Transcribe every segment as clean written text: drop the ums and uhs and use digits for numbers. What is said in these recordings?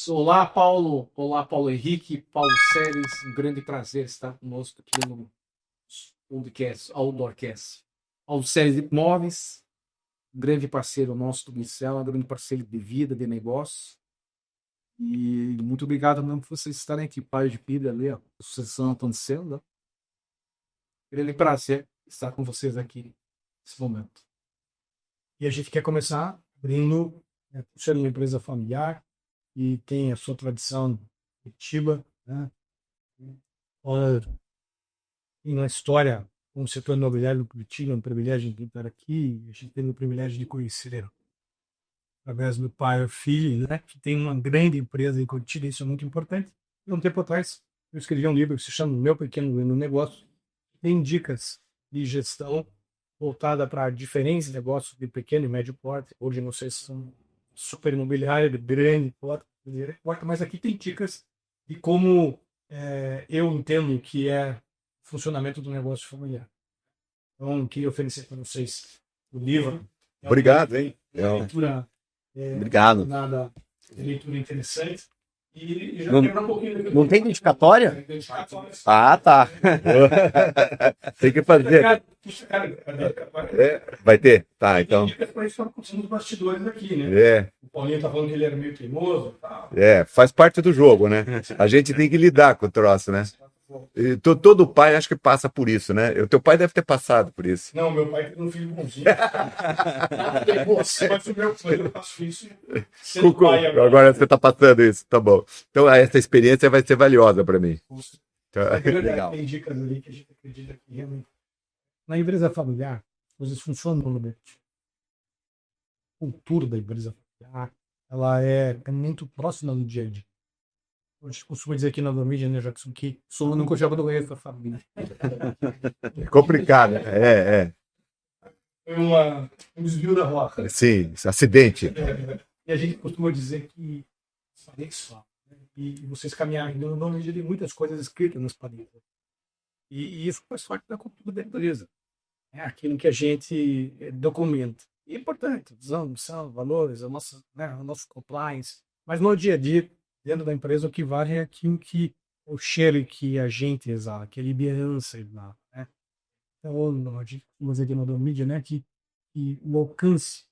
Olá, Paulo. Olá, Paulo Henrique, Paulo Seles. Um grande prazer estar conosco aqui no podcast, Outdoorcast. Paulo Seles Imóveis, grande parceiro nosso do Micel, um grande parceiro de vida, de negócio. E muito obrigado mesmo por vocês estarem aqui, pai de Bíblia ali, ó, a sucessão acontecendo. Né? Grande prazer estar com vocês aqui nesse momento. E a gente quer começar abrindo, por ser uma empresa familiar, e tem a sua tradição em Curitiba, né? Tem uma história com o setor imobiliário do Curitiba, um privilégio de estar aqui, a gente teve o privilégio de conhecer através do pai e filho, né? Que tem uma grande empresa em Curitiba, isso é muito importante. E um tempo atrás, eu escrevi um livro que se chama Meu Pequeno Negócio, tem dicas de gestão voltada para diferentes negócios de pequeno e médio porte. Hoje não sei se são super imobiliário, grande porte, mas aqui tem dicas de como eu entendo que é o funcionamento do negócio familiar. Então, queria oferecer para vocês o livro. Obrigado, hein? Leitura, Obrigado. nada, leitura interessante. E já Não, quebra um pouquinho. não tem dedicatória? Ah, tá. Tem que fazer. Vai ter? Tá, então. Tem dicas para isso nos bastidores aqui, né? O Paulinho tá falando que ele era meio teimoso. Tal. Faz parte do jogo, né? A gente tem que lidar com o troço, né? E todo pai acho que passa por isso, né? O teu pai deve ter passado por isso. Não, meu pai tem um filho bonzinho. Mas o meu pai, eu faço isso. Agora você está passando isso, tá bom. Então essa experiência vai ser valiosa para mim. Legal. Tem dicas ali que a gente acredita que realmente. Na empresa familiar, as coisas funcionam no ambiente. A cultura da empresa familiar, ela é muito próxima do dia a dia. A gente costuma dizer aqui na mídia, né, Jackson, que sou nunca joga do ganho da família. É complicado, Foi um desvio da rota. Sim, acidente. E a gente costuma dizer que as paredes falam. Né? E vocês caminharem na mídia tem muitas coisas escritas nas paredes. E isso faz parte da cultura da empresa. É aquilo que a gente documenta. E é importante, visão, missão, valores, o nosso compliance. Mas no dia a dia, dentro da empresa, o que vale é aquilo que o cheiro que a gente exala, que a liderança exala, né? Então, a gente vamos aqui na mídia, né, que o alcance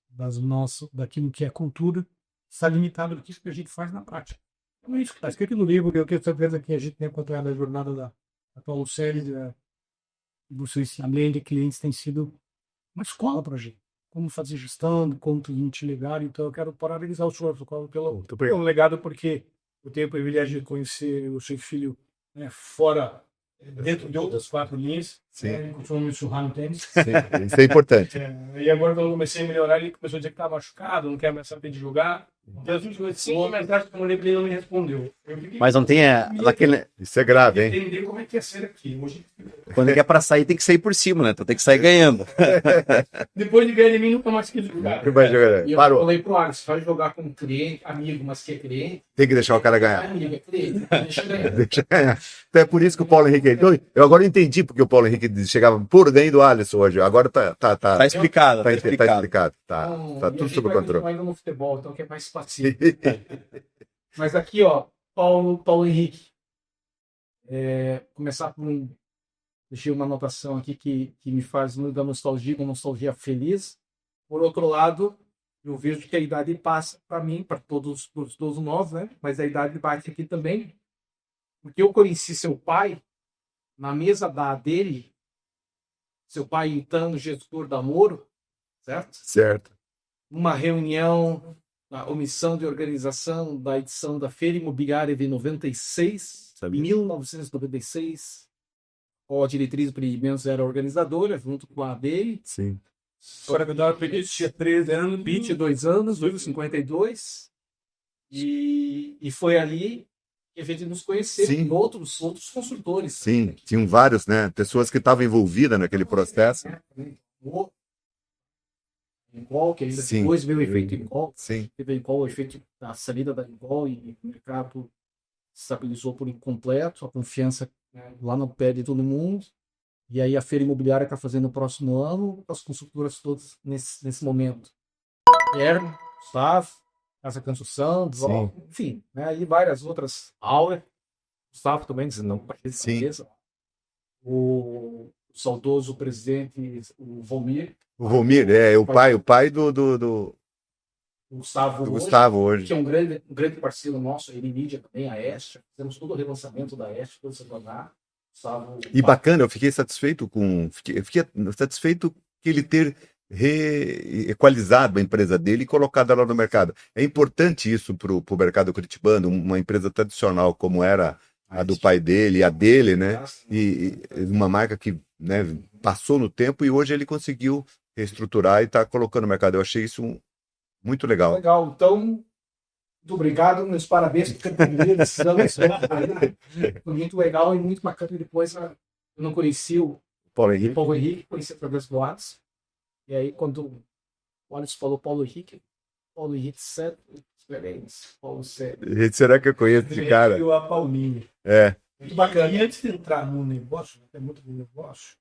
daquilo que é cultura está limitado do que a gente faz na prática. Então, é isso que está escrito no livro, eu tenho certeza que a gente tem acompanhado a jornada da Paulo Seles, vocês, além de clientes, tem sido uma escola para a gente. Como fazer gestão, como a gente ligar. Então, eu quero parabenizar o senhor pelo legado, porque eu tenho o privilégio de conhecer o seu filho, né, dentro de outras 4 linhas. Ele continua me surrar no tênis. Sim, isso é importante. E agora, quando eu comecei a melhorar, ele começou a dizer que estava machucado, não quer mais saber de jogar. E as últimas 5 mensagens que eu mandei para ele, não me respondeu. Mas não tem aquele. Isso é grave, hein? Entender como é que é ser aqui. Hoje, Quando ele é pra sair, tem que sair por cima, né? Então tem que sair ganhando. depois de ganhar de mim, nunca mais quis jogar. E eu Parou. falei pro Alex, vai jogar com cliente, amigo, mas que é cliente. Tem que deixar o cara ganhar. Amigo, é cliente, deixa eu ganhar. Deixa ganhar. Então é por isso que o Paulo Henrique. Eu agora entendi porque o Paulo Henrique chegava por ganho do Alisson hoje. Agora tá explicado. Tá explicado. Então, Tá tudo sob controle. ainda no futebol, então que é mais pacífico. Mas aqui, ó, Paulo Henrique. Começar por deixei uma anotação aqui que me faz da nostalgia, uma nostalgia feliz. Por outro lado, eu vejo que a idade passa para mim, para todos nós, né? Mas a idade bate aqui também. Porque eu conheci seu pai na mesa dele, seu pai então gestor da Moro, certo? Certo. Uma reunião, a omissão de organização da edição da Feira Imobiliária de 96, 1996. A diretriz de empreendimentos era organizadora, junto com a dele. Sim. Agora eu tinha 13 anos, 22 anos, 52. E foi ali que a gente nos conheceu, com outros construtores. Sim, tinham vários, né? Pessoas que estavam envolvidas naquele processo. Engol, que ainda depois veio o efeito Engol. Sim. Teve Engol, o efeito da saída da Engol e o mercado estabilizou por completo, a confiança lá no pé de todo mundo. E aí a feira imobiliária está fazendo no próximo ano, as construtoras todas nesse momento. Guilherme, Gustavo, Casa Construção, Sim. enfim, né? E várias outras. Auer, Gustavo também, dizendo não, Sim. empresa. O saudoso presidente, o Volmir, O Volmir, o pai do o Gustavo, hoje, Gustavo hoje. que é um grande parceiro nosso, ele mídia também, a Estia. Fizemos todo o relançamento da Estia, todo esse jornal. Gustavo, E bacana, eu fiquei satisfeito fiquei satisfeito que ele ter equalizado a empresa dele e colocado ela no mercado. É importante isso para o mercado curitibano, uma empresa tradicional como era a do pai dele, a dele, né? E uma marca que, né, passou no tempo e hoje ele conseguiu reestruturar e está colocando no mercado. Eu achei isso muito legal. Legal, então, muito obrigado, meus parabéns por ter primeiro decisão. Foi muito legal e muito bacana. Depois eu não conheci o Paulo Henrique. Paulo Henrique, conheci através do Atos. E aí, quando o Alex falou Paulo Henrique said, diferentes. Paulo Sérgio. Será que eu conheço esse cara? E a Paulinho. É. Muito bacana. E antes de entrar no negócio, é muito do negócio,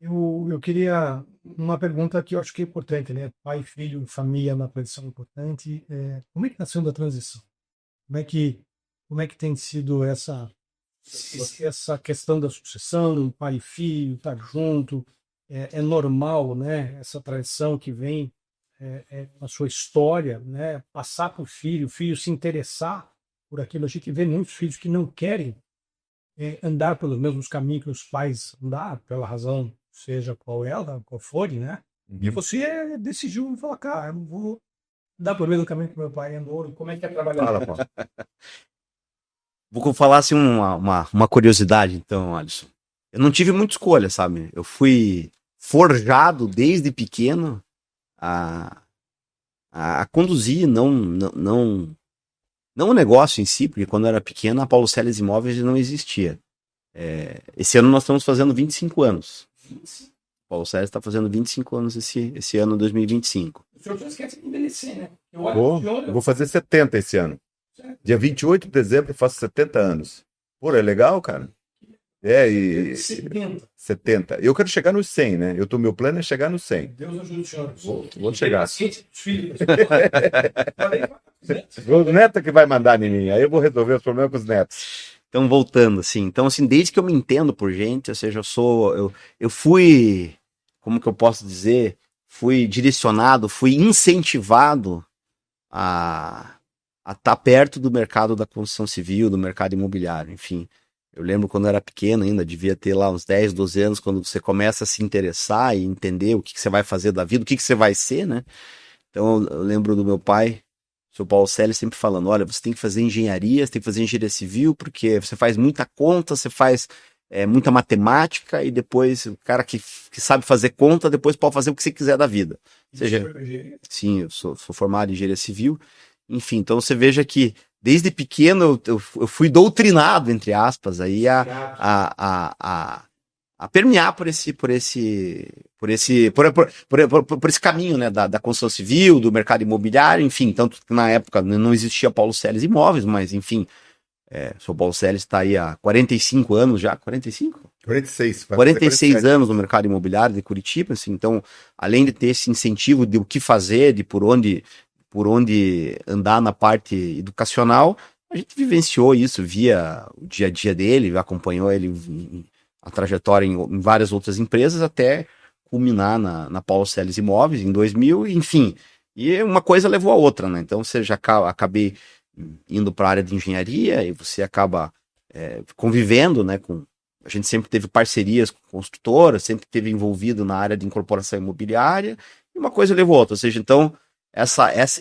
eu queria uma pergunta que eu acho que é importante, né? Pai, filho, família, uma tradição importante. Como é que está sendo a transição? Como é que tem sido essa questão da sucessão, pai e filho, estar junto? É normal, né? Essa tradição que vem na sua história, né? Passar para o filho se interessar por aquilo. A gente vê muitos filhos que não querem andar pelos mesmos caminhos que os pais andaram, pela razão, seja qual for, né? E você decidiu falar, cara, eu não vou dar pelo mesmo caminho que meu pai andou. Como é que é trabalhar? Fala, Paulo. Vou falar assim uma curiosidade, então, Alisson. Eu não tive muita escolha, sabe? Eu fui forjado desde pequeno a conduzir, não o negócio em si, porque quando eu era pequeno a Paulo Sérgio Imóveis não existia. Esse ano nós estamos fazendo 25 anos. O Paulo Sérgio está fazendo 25 anos esse ano, 2025. O senhor já esquece de envelhecer, né? Eu Vou fazer 70 esse ano. Dia 28 de dezembro eu faço 70 anos. Pô, é legal, cara? 70. Eu quero chegar nos 100, né? Meu plano é chegar nos 100. Deus ajude o senhor. Vou chegar. Filhos. O neto que vai mandar em mim. Aí eu vou resolver os problemas com os netos. Então, voltando, assim. Então, assim, desde que eu me entendo por gente, ou seja, eu fui, como que eu posso dizer? Fui direcionado, fui incentivado a estar perto do mercado da construção civil, do mercado imobiliário, enfim. Eu lembro quando eu era pequeno ainda, devia ter lá uns 10, 12 anos, quando você começa a se interessar e entender o que você vai fazer da vida, o que você vai ser, né? Então, eu lembro do meu pai, o seu Paulo Célio, sempre falando, olha, você tem que fazer engenharia, você tem que fazer engenharia civil, porque você faz muita conta, você faz muita matemática, e depois o cara que sabe fazer conta, depois pode fazer o que você quiser da vida. Ou seja, sim, eu sou formado em engenharia civil, enfim, então você veja que desde pequeno eu fui doutrinado, entre aspas, aí a permear por esse caminho, né, da construção civil, do mercado imobiliário, enfim, tanto que na época não existia Paulo Sérgio Imóveis, mas enfim, o seu Paulo Sérgio está aí há 45 anos já, 45? 46 anos no mercado imobiliário de Curitiba, assim, então, além de ter esse incentivo de o que fazer, de por onde andar na parte educacional, a gente vivenciou isso, via o dia a dia dele, acompanhou ele a trajetória em várias outras empresas, até culminar na Paulo Sérgio Imóveis em 2000, enfim, e uma coisa levou a outra, né? Então você já acabei indo para a área de engenharia e você acaba convivendo, né, a gente sempre teve parcerias com construtoras, sempre teve envolvido na área de incorporação imobiliária, e uma coisa levou a outra, ou seja, então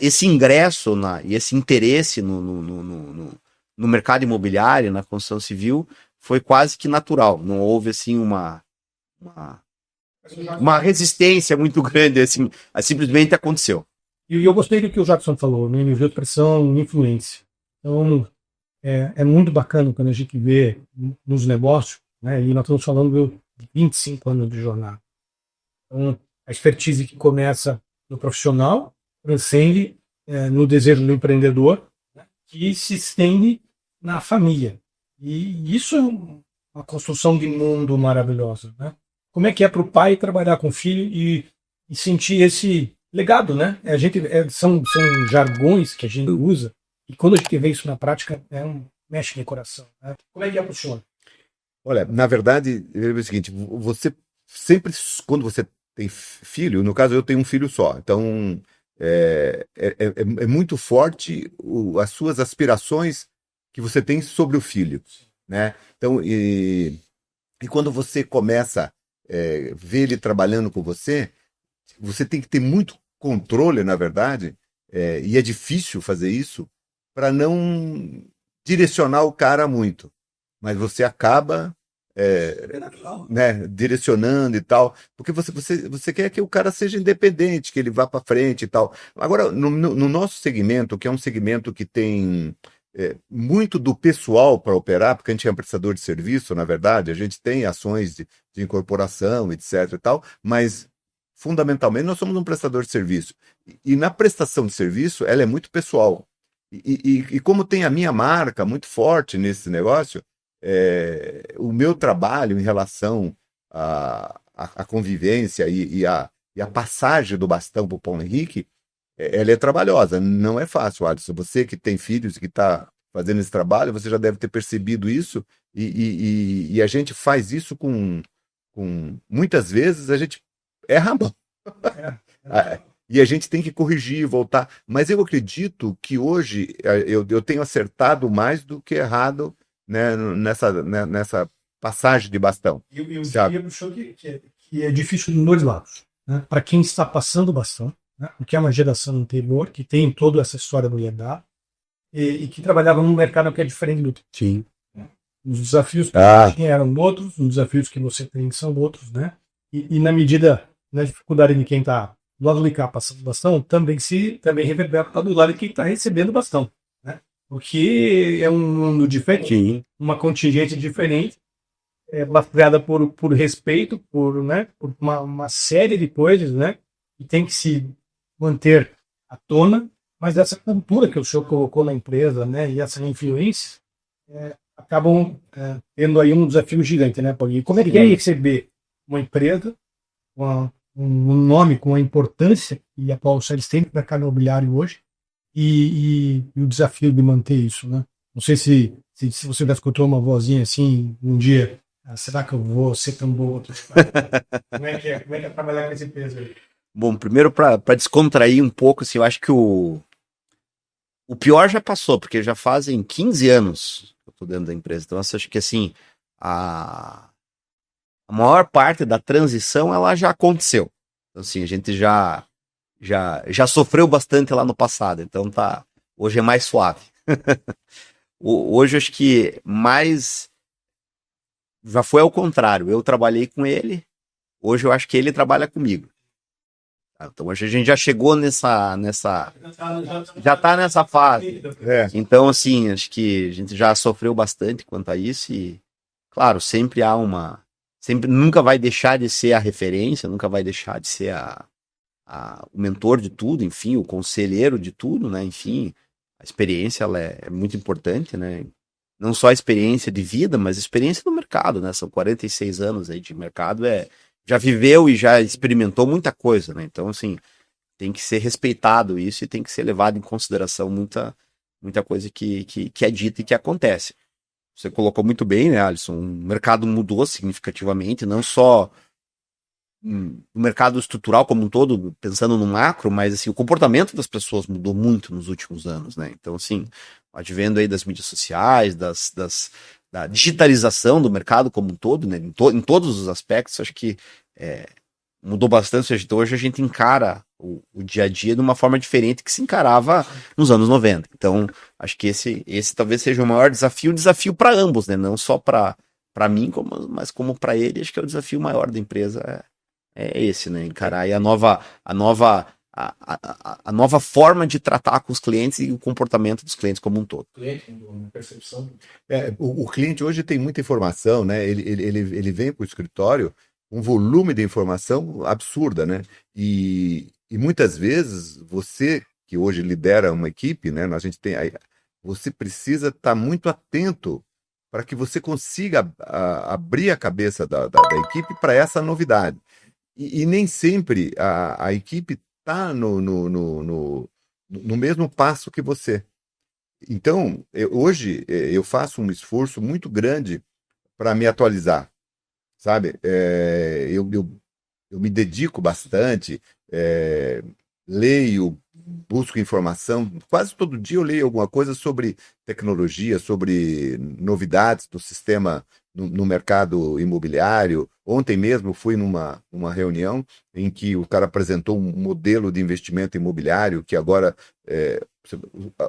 esse ingresso e esse interesse no mercado imobiliário, na construção civil, foi quase que natural. Não houve assim uma resistência muito grande, assim, simplesmente aconteceu. E eu gostei do que o Jackson falou, né? Nível de pressão e influência. Então, é muito bacana quando a gente vê nos negócios, né? E nós estamos falando de 25 anos de jornada. Então, a expertise que começa no profissional, transcende no desejo do empreendedor, né, que se estende na família. E isso é uma construção de mundo maravilhosa, né? Como é que é para o pai trabalhar com o filho e sentir esse legado, né? São jargões que a gente usa e quando a gente vê isso na prática, mexe no coração. Né? Como é que é para o senhor? Olha, na verdade, é o seguinte, você sempre, quando você tem filho, no caso eu tenho um filho só, então é muito forte as suas aspirações que você tem sobre o filho, né? Então, e quando você começa ver ele trabalhando com você, você tem que ter muito controle, na verdade, e é difícil fazer isso, para não direcionar o cara muito. Mas você acaba né, direcionando e tal, porque você quer que o cara seja independente, que ele vá para frente e tal. Agora, no nosso segmento, que é um segmento que tem muito do pessoal para operar, porque a gente é um prestador de serviço, na verdade, a gente tem ações de incorporação, etc e tal, mas fundamentalmente nós somos um prestador de serviço. E na prestação de serviço, ela é muito pessoal. E como tem a minha marca muito forte nesse negócio, o meu trabalho em relação à convivência e a passagem do bastão para o Paulo Henrique, ela é trabalhosa, não é fácil, Alisson. Você que tem filhos e que está fazendo esse trabalho, você já deve ter percebido isso, e a gente faz isso com muitas vezes a gente erra a mão. E a gente tem que corrigir, voltar. Mas eu acredito que hoje eu tenho acertado mais do que errado, né, nessa passagem de bastão. Eu diria no show que é difícil dos dois lados. Né? Para quem está passando o bastão, né? Porque é uma geração anterior que tem toda essa história do IEDA e que trabalhava num mercado que é diferente do teu. Sim. Os desafios que tinha eram outros, os desafios que você tem são outros, né? E na medida da dificuldade de quem está do lado de cá passando o bastão, também reverbera do lado de quem está recebendo o bastão, né? Porque é um mundo diferente, Sim. uma contingente diferente, baseada por respeito, né, por uma série de coisas, né? E tem que se manter à tona, mas essa cultura que o senhor colocou na empresa, né? E essa influência acabam tendo aí um desafio gigante, né, Paulinho? Como é que é receber uma empresa com um nome, com a importância que a Paulo Sales tem no mercado imobiliário hoje e o desafio de manter isso, né? Não sei se você já escutou uma vozinha assim um dia, será que eu vou ser tão bom? Como é que é trabalhar com esse peso aí? Bom, primeiro para descontrair um pouco, assim, eu acho que o pior já passou, porque já fazem 15 anos que eu tô dentro da empresa. Então, eu acho que assim, a maior parte da transição ela já aconteceu. Então, assim, a gente já sofreu bastante lá no passado. Então hoje é mais suave. Hoje acho que mais já foi ao contrário. Eu trabalhei com ele. Hoje eu acho que ele trabalha comigo. Então hoje a gente já chegou já tá nessa fase. Então, assim, acho que a gente já sofreu bastante quanto a isso e, claro, sempre nunca vai deixar de ser a referência, nunca vai deixar de ser o mentor de tudo, enfim, o conselheiro de tudo, né? Enfim, a experiência ela é muito importante, né? Não só a experiência de vida, mas a experiência no mercado, né? São 46 anos aí de mercado, já viveu e já experimentou muita coisa, né? Então, assim, tem que ser respeitado isso e tem que ser levado em consideração muita coisa que é dita e que acontece. Você colocou muito bem, né, Alisson? O mercado mudou significativamente, não só no mercado estrutural como um todo, pensando no macro, mas assim, o comportamento das pessoas mudou muito nos últimos anos, né? Então, assim, advendo aí das mídias sociais, da digitalização do mercado como um todo, né? Em todos os aspectos, acho que mudou bastante. Hoje a gente encara o dia a dia de uma forma diferente que se encarava nos anos 90. Então, acho que esse talvez seja o maior desafio, para ambos, né? Não só para mim, mas como para ele. Acho que é o desafio maior da empresa é esse, né? Encarar aí a nova forma de tratar com os clientes e o comportamento dos clientes como um todo. Percepção. O cliente hoje tem muita informação, né? Ele vem para o escritório um volume de informação absurda, né? E muitas vezes você que hoje lidera uma equipe, né? Você precisa estar muito atento para que você consiga abrir a cabeça da equipe para essa novidade. E nem sempre a equipe está no mesmo passo que você. Então, hoje eu faço um esforço muito grande para me atualizar, sabe? Eu me dedico bastante, leio, busco informação. Quase todo dia eu leio alguma coisa sobre tecnologia, sobre novidades do sistema no mercado imobiliário. Ontem mesmo fui numa reunião em que o cara apresentou um modelo de investimento imobiliário que agora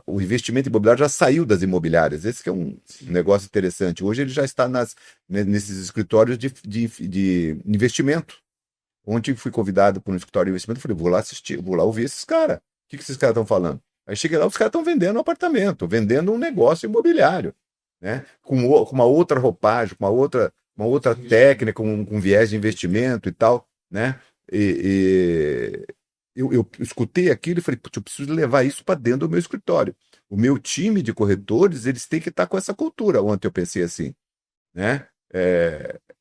o investimento imobiliário já saiu das imobiliárias. Esse que é um negócio interessante. Hoje ele já está nesses escritórios de investimento. Ontem fui convidado por um escritório de investimento, falei, vou lá assistir, vou lá ouvir esses caras. O que esses caras estão falando? Aí cheguei lá, os caras estão vendendo um apartamento, vendendo um negócio imobiliário, né? Com uma outra roupagem, com uma outra técnica, com viés de investimento e tal, né? Eu escutei aquilo e falei, putz, eu preciso levar isso para dentro do meu escritório. O meu time de corretores, eles têm que estar com essa cultura. Ontem eu pensei assim, né?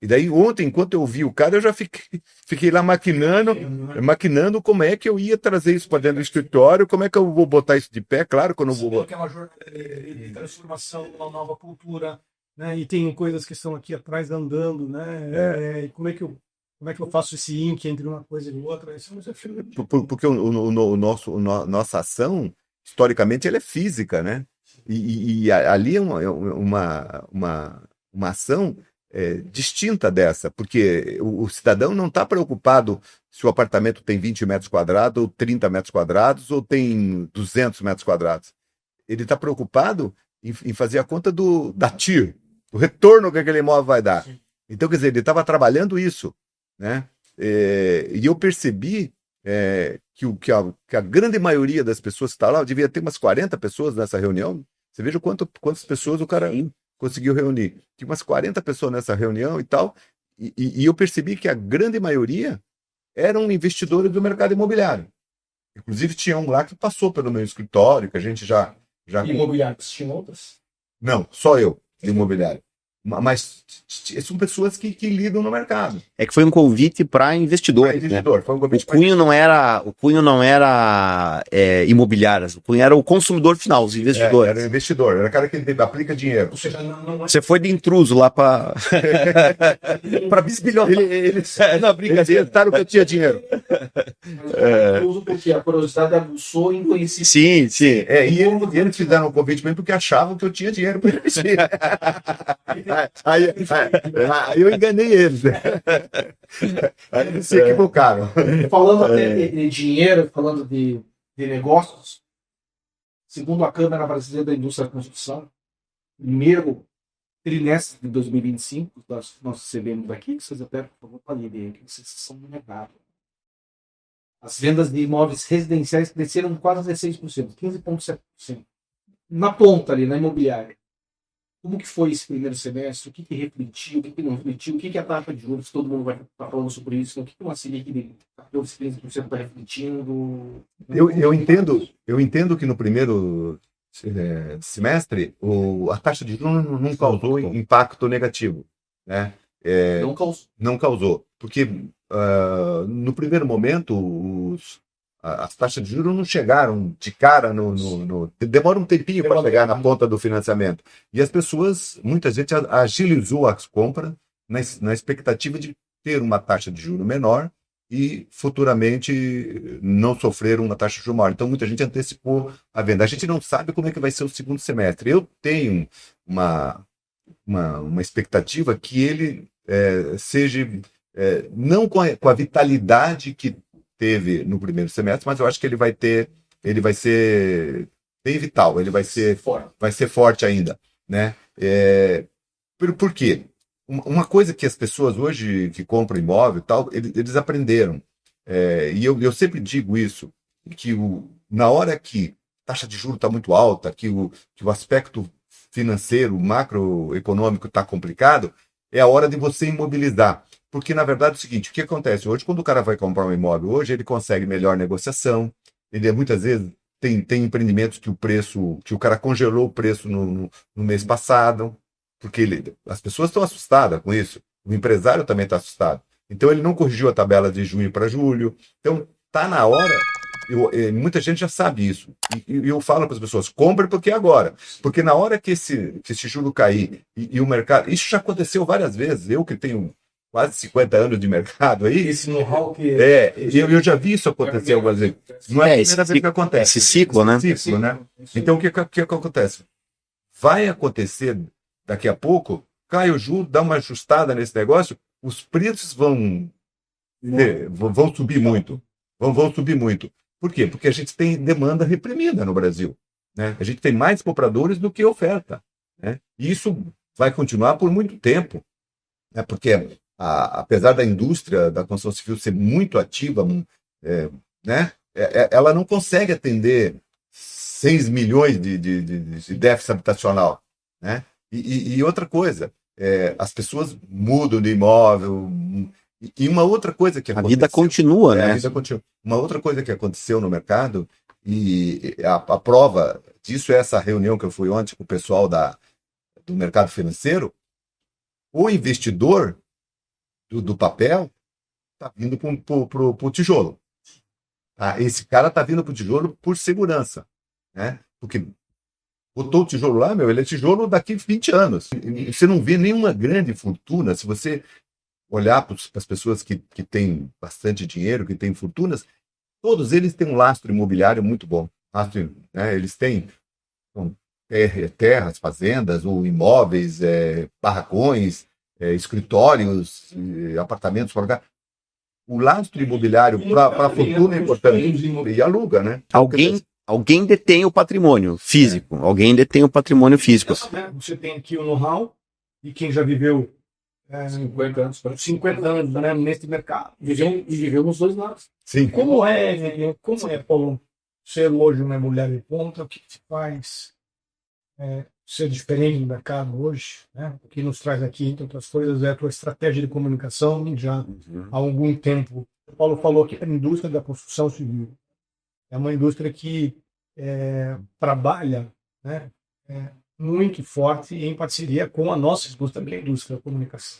E daí ontem, enquanto eu vi o cara, eu já fiquei lá maquinando como é que eu ia trazer isso para dentro do escritório, como é que eu vou botar isso de pé, claro que eu não vou... Aquela jornada de transformação, uma nova cultura, né? E tem coisas que estão aqui atrás andando, né? E como é que eu faço esse link entre uma coisa e outra? Isso é um desafio. Porque nossa ação, historicamente, ela é física, né? E ali é uma ação distinta dessa, porque o cidadão não está preocupado se o apartamento tem 20 metros quadrados, ou 30 metros quadrados, ou tem 200 metros quadrados. Ele está preocupado em fazer a conta da TIR, do retorno que aquele imóvel vai dar. Sim. Então, quer dizer, ele estava trabalhando isso, né? E eu percebi que a grande maioria das pessoas que está lá, devia ter umas 40 pessoas nessa reunião. Você veja quantas pessoas o cara conseguiu reunir. Tinha umas 40 pessoas nessa reunião e tal, e eu percebi que a grande maioria eram investidores do mercado imobiliário. Inclusive tinha um lá que passou pelo meu escritório, que a gente já... Imobiliários, tinha outras? Não, só eu, de imobiliário. Mas são pessoas que lidam no mercado. É que foi um convite para investidor. Investidor, né? foi um convite o cunho não era imobiliárias, o cunho era o consumidor final, os investidores. Era o investidor, era o cara que aplica dinheiro. Ou seja, Você foi de intruso lá para bisbilhotar. Eles tentaram que eu tinha dinheiro. Porque a curiosidade aguçou em conhecer. Sim. E eles fizeram um convite mesmo porque achavam que eu tinha dinheiro para investir. Aí eu enganei eles. Aí eles se equivocaram. Falando até de dinheiro, falando de negócios, segundo a Câmara Brasileira da Indústria da Construção, primeiro trimestre de 2025, nós recebemos daqui, vocês até, por favor, falem que vocês são negados. As vendas de imóveis residenciais cresceram quase 16%, 15,7%. Na ponta ali, na imobiliária. Como que foi esse primeiro semestre? O que refletiu? O que não refletiu? O que é a taxa de juros? Todo mundo vai estar falando sobre isso. O que uma Selic de 14, 15% está refletindo? Eu entendo que no primeiro semestre a taxa de juros não causou impacto negativo, né? Não causou. Porque no primeiro momento as taxas de juros não chegaram de cara demora um tempinho para chegar na ponta do financiamento. E as pessoas, muita gente agilizou as compras na expectativa de ter uma taxa de juros menor e futuramente não sofrer uma taxa de juros maior. Então muita gente antecipou a venda. A gente não sabe como é que vai ser o segundo semestre. Eu tenho uma expectativa que ele seja não com a vitalidade que teve no primeiro semestre, mas eu acho que ele vai ser bem vital, ele vai ser forte ainda, né? Por quê? Uma coisa que as pessoas hoje que compram imóvel e tal, eles aprenderam, e eu sempre digo isso, que na hora que a taxa de juros está muito alta, que o aspecto financeiro, macroeconômico está complicado, é a hora de você imobilizar. Porque, na verdade, é o seguinte, o que acontece? Hoje, quando o cara vai comprar um imóvel, hoje ele consegue melhor negociação, ele muitas vezes tem empreendimentos que o cara congelou o preço no mês passado, porque as pessoas estão assustadas com isso, o empresário também está assustado. Então, ele não corrigiu a tabela de junho para julho. Então, está na hora Muita gente já sabe isso. E eu falo para as pessoas, compre porque é agora. Porque na hora que esse juro cair e o mercado... Isso já aconteceu várias vezes. Eu que tenho quase 50 anos de mercado aí... Esse know-how que... eu já vi isso acontecer algumas vezes. Não é a primeira vez que acontece. Esse ciclo, né? Ciclo, né? Então, o que acontece? Vai acontecer daqui a pouco, cai o juro, dá uma ajustada nesse negócio, os preços vão subir muito. Vão subir muito. Por quê? Porque a gente tem demanda reprimida no Brasil, né? A gente tem mais compradores do que oferta, né? E isso vai continuar por muito tempo, né? Porque apesar da indústria da construção civil ser muito ativa, né? Ela não consegue atender 6 milhões de déficit habitacional, né? E outra coisa, as pessoas mudam de imóvel. E uma outra coisa que aconteceu... A vida continua, né? A vida continua. Uma outra coisa que aconteceu no mercado, e a prova disso é essa reunião que eu fui ontem com o pessoal do mercado financeiro. O investidor do papel está vindo para o tijolo. Tá? Esse cara está vindo para o tijolo por segurança, né? Porque botou o tijolo lá, ele é tijolo daqui 20 anos. E você não vê nenhuma grande fortuna. Se você olhar para as pessoas que têm bastante dinheiro, que têm fortunas, todos eles têm um lastro imobiliário muito bom. Né? Eles têm terras, fazendas, ou imóveis, barracões, escritórios, apartamentos. O lastro imobiliário para a fortuna é importante. E aluga, né? Alguém detém o patrimônio físico. Alguém detém o patrimônio físico. Você tem aqui o know-how, e quem já viveu 50 anos, né, nesse mercado. Viveu nos dois lados. Sim. Como é, Paulo, ser hoje uma mulher de ponta? O que te faz ser diferente do mercado hoje? Né? O que nos traz aqui, entre outras coisas, é a tua estratégia de comunicação já há algum tempo. O Paulo falou que a indústria da construção civil é uma indústria que trabalha, né, muito forte em parceria com a nossa indústria, que é a indústria da comunicação.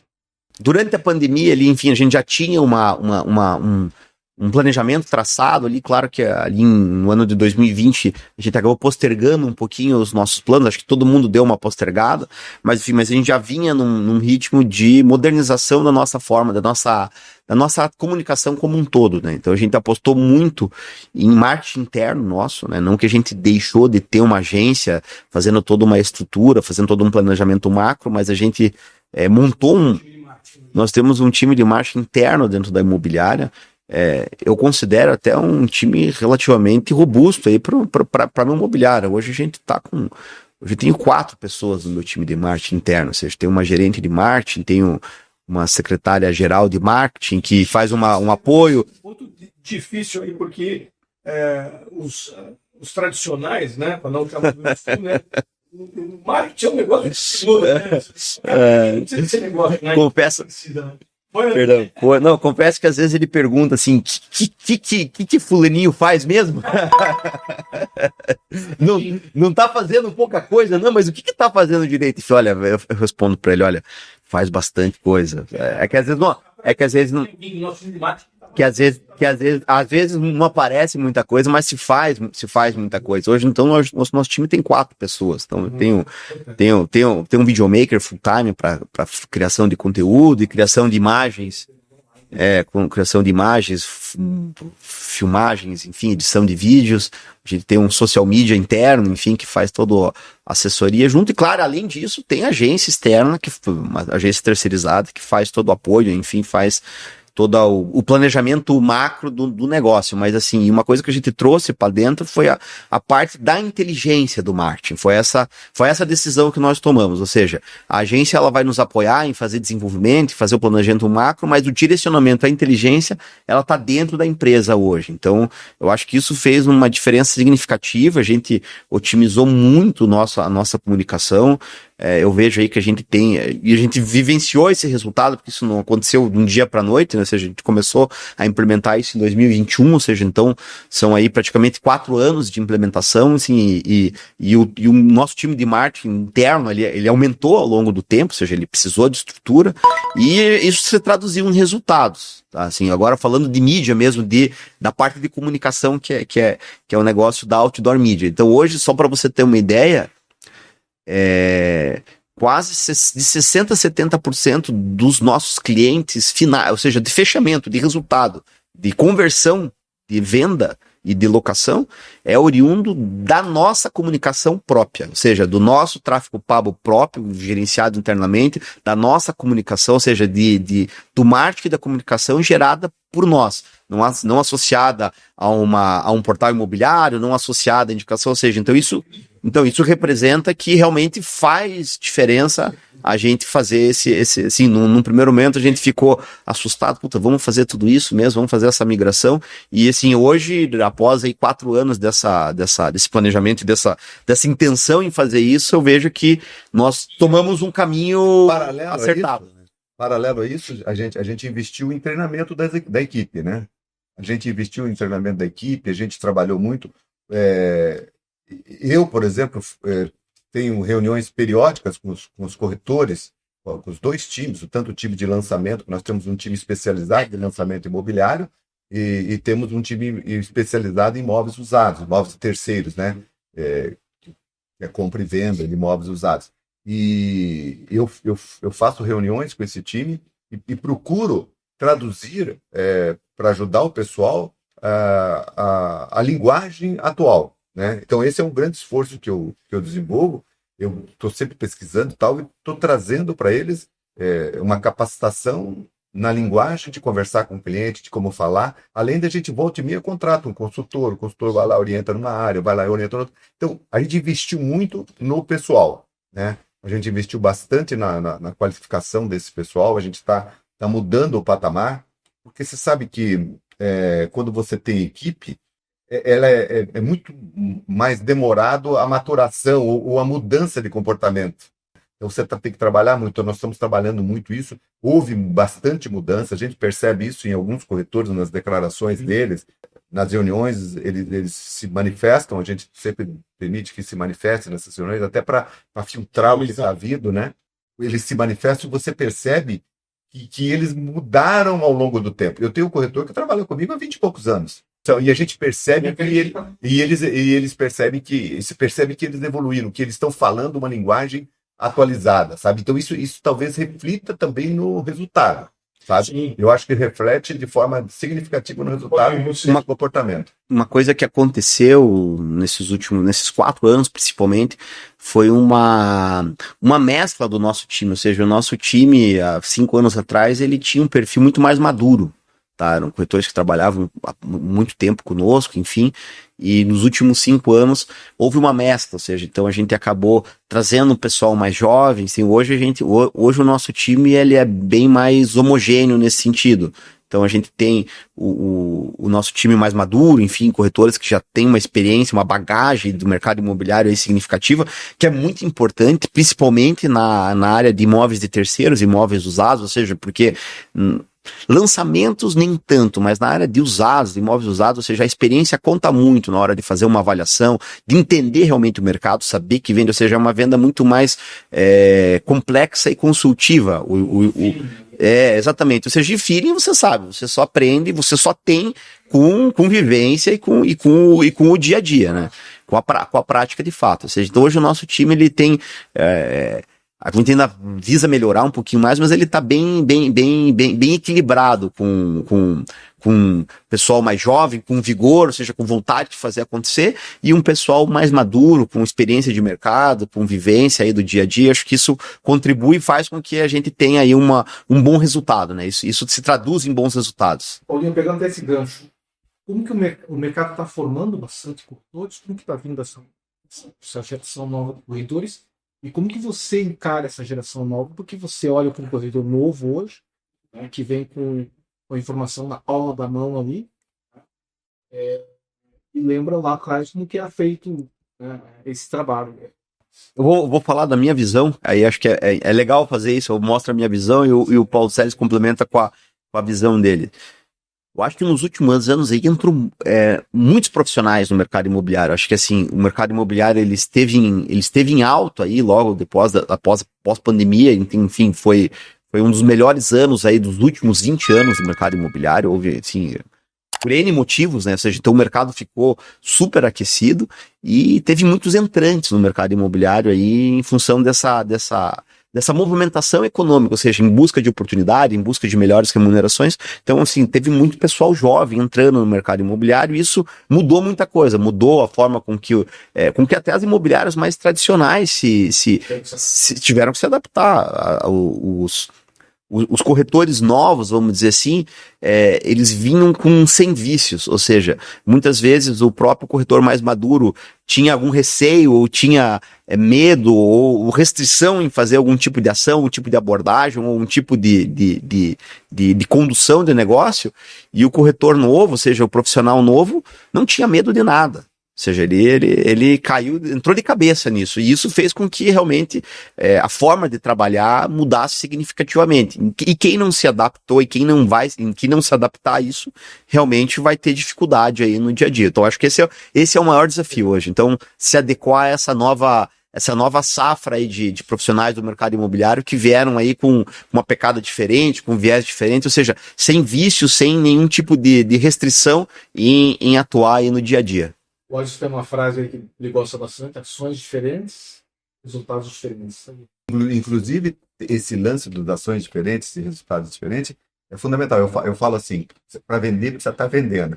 Durante a pandemia, ali, enfim, a gente já tinha um planejamento traçado ali, claro que ali no ano de 2020 a gente acabou postergando um pouquinho os nossos planos, acho que todo mundo deu uma postergada, mas enfim, mas a gente já vinha num ritmo de modernização da nossa forma, da nossa comunicação como um todo, né? Então a gente apostou muito em marketing interno nosso, né? Não que a gente deixou de ter uma agência fazendo toda uma estrutura, fazendo todo um planejamento macro, mas a gente nós temos um time de marketing interno dentro da imobiliária. Eu considero até um time relativamente robusto aí para a imobiliária. Hoje a gente está com... Hoje eu tenho 4 pessoas no meu time de marketing interno, ou seja, tem uma gerente de marketing, tenho uma secretária geral de marketing que faz um apoio. Muito difícil aí, porque os tradicionais, né, para não chamar do sul, né, o marketing é um negócio absurdo, né? Não sei se negócio, né? Confesso que às vezes ele pergunta assim, que fulaninho faz mesmo? não tá fazendo pouca coisa, não, mas o que tá fazendo direito? E, olha, eu respondo para ele, olha, faz bastante coisa. Às vezes não aparece muita coisa, mas se faz muita coisa. Hoje, então, nosso time tem 4 pessoas. Então, eu tenho um videomaker full time para criação de conteúdo e criação de imagens, com criação de imagens, filmagens, enfim, edição de vídeos. A gente tem um social media interno, enfim, que faz toda a assessoria junto. E, claro, além disso, tem agência externa, uma agência terceirizada, que faz todo o apoio, enfim, faz todo o planejamento macro do negócio, mas assim, uma coisa que a gente trouxe para dentro foi a parte da inteligência do marketing, foi essa decisão que nós tomamos, ou seja, a agência ela vai nos apoiar em fazer desenvolvimento, fazer o planejamento macro, mas o direcionamento, a inteligência, ela está dentro da empresa hoje, então eu acho que isso fez uma diferença significativa, a gente otimizou muito a nossa comunicação, eu vejo aí que a gente tem, e a gente vivenciou esse resultado, porque isso não aconteceu de um dia para a noite, né? Ou seja, a gente começou a implementar isso em 2021, ou seja, então são aí praticamente 4 anos de implementação, assim, e o nosso time de marketing interno, ele aumentou ao longo do tempo, ou seja, ele precisou de estrutura, e isso se traduziu em resultados, tá? Assim, agora falando de mídia mesmo, da parte de comunicação, que é o negócio da Outdoor Media. Então hoje, só para você ter uma ideia, quase de 60% a 70% dos nossos clientes finais, ou seja, de fechamento, de resultado, de conversão, de venda e de locação, é oriundo da nossa comunicação própria, ou seja, do nosso tráfego pago próprio, gerenciado internamente, da nossa comunicação, ou seja, do marketing da comunicação gerada por nós, não associada a um portal imobiliário, não associada à indicação, ou seja, então isso representa que realmente faz diferença a gente fazer assim, num primeiro momento a gente ficou assustado, puta, vamos fazer tudo isso mesmo, vamos fazer essa migração, e assim, hoje, após aí 4 anos desse planejamento e dessa intenção em fazer isso, eu vejo que nós tomamos um caminho acertado. Paralelo a isso, a gente investiu em treinamento da equipe, né? A gente investiu em treinamento da equipe, a gente trabalhou muito. Eu, por exemplo, tenho reuniões periódicas com os corretores, com os 2 times, tanto o time de lançamento, nós temos um time especializado em lançamento imobiliário e temos um time especializado em imóveis usados, imóveis terceiros, né? Que é compra e venda de imóveis usados. E eu faço reuniões com esse time e procuro traduzir para ajudar o pessoal a linguagem atual, né? Então esse é um grande esforço que eu desenvolvo. Eu estou sempre pesquisando e tal, e estou trazendo para eles uma capacitação na linguagem de conversar com o cliente, de como falar, além da gente volta e meia contrata um consultor, o consultor vai lá, orienta numa área, vai lá, orienta noutra. Então a gente investiu muito no pessoal, né? A gente investiu bastante na qualificação desse pessoal, a gente está mudando o patamar, porque você sabe que quando você tem equipe, ela é muito mais demorado a maturação ou a mudança de comportamento. Então você tem que trabalhar muito, nós estamos trabalhando muito isso, houve bastante mudança, a gente percebe isso em alguns corretores, nas declarações deles, nas reuniões, eles se manifestam, a gente sempre permite que se manifestem nessas reuniões, até para filtrar o que está vindo, né? Eles se manifestam e você percebe que eles mudaram ao longo do tempo. Eu tenho um corretor que trabalha comigo há 20 e poucos anos. Então, e a gente percebe eles percebem que eles evoluíram, que eles estão falando uma linguagem atualizada, sabe? Então isso talvez reflita também no resultado, sabe? Sim. Eu acho que reflete de forma significativa no resultado do comportamento. Uma coisa que aconteceu nesses 4 anos, principalmente, foi uma mescla do nosso time, ou seja, o nosso time, há 5 anos atrás, ele tinha um perfil muito mais maduro, tá? Eram corretores que trabalhavam há muito tempo conosco, enfim, e nos últimos 5 anos houve uma mescla, ou seja, então a gente acabou trazendo um pessoal mais jovem, assim, hoje o nosso time ele é bem mais homogêneo nesse sentido. Então a gente tem o nosso time mais maduro, enfim, corretores que já têm uma experiência, uma bagagem do mercado imobiliário aí significativa, que é muito importante, principalmente na área de imóveis de terceiros, imóveis usados, ou seja, porque lançamentos nem tanto, mas na área de usados, de imóveis usados, ou seja, a experiência conta muito na hora de fazer uma avaliação, de entender realmente o mercado, saber que vende, ou seja, é uma venda muito mais complexa e consultiva. Exatamente. Ou seja, de feeling você sabe, você só aprende, você só tem com convivência e com o dia a dia, né? Com a prática de fato. Ou seja, então hoje o nosso time ele tem a gente ainda visa melhorar um pouquinho mais, mas ele está bem equilibrado com pessoal mais jovem, com vigor, ou seja, com vontade de fazer acontecer, e um pessoal mais maduro, com experiência de mercado, com vivência aí do dia a dia. Acho que isso contribui e faz com que a gente tenha aí um bom resultado, né? Isso se traduz em bons resultados. Paulinho, pegando até esse gancho, como que o mercado está formando bastante corretores? Como que está vindo essa geração nova de corretores? E como que você encara essa geração nova? Porque você olha para um corretor novo hoje, né, que vem com a informação na palma da mão ali, e lembra lá atrás como que era feito, né, esse trabalho. Eu vou falar da minha visão, aí acho que é legal fazer isso, eu mostro a minha visão e o Paulo Sérgio complementa com a visão dele. Eu acho que nos últimos anos aí entrou muitos profissionais no mercado imobiliário. Acho que assim, o mercado imobiliário ele esteve em alto aí logo depois pós-pandemia, enfim, foi um dos melhores anos aí dos últimos 20 anos do mercado imobiliário. Houve assim, por N motivos, né? Ou seja, então o mercado ficou super aquecido e teve muitos entrantes no mercado imobiliário aí em função dessa movimentação econômica, ou seja, em busca de oportunidade, em busca de melhores remunerações. Então, assim, teve muito pessoal jovem entrando no mercado imobiliário e isso mudou muita coisa, mudou a forma com que até as imobiliárias mais tradicionais se tiveram que se adaptar. Os corretores novos, vamos dizer assim, eles vinham sem vícios, ou seja, muitas vezes o próprio corretor mais maduro tinha algum receio, ou tinha medo, ou restrição em fazer algum tipo de ação, um tipo de abordagem, ou um tipo de condução de negócio, e o corretor novo, ou seja, o profissional novo, não tinha medo de nada. Ou seja, ele caiu, entrou de cabeça nisso, e isso fez com que realmente a forma de trabalhar mudasse significativamente. E quem não se adaptou e quem não se adaptar a isso, realmente vai ter dificuldade aí no dia a dia. Então, acho que esse é o maior desafio hoje. Então, se adequar a essa nova safra aí de profissionais do mercado imobiliário que vieram aí com uma pegada diferente, com um viés diferente, ou seja, sem vício, sem nenhum tipo de restrição em atuar aí no dia a dia. O Odds tem uma frase aí que ele gosta bastante: ações diferentes, resultados diferentes. Inclusive, esse lance das ações diferentes e resultados diferentes é fundamental. Eu falo assim, para vender, precisa estar vendendo.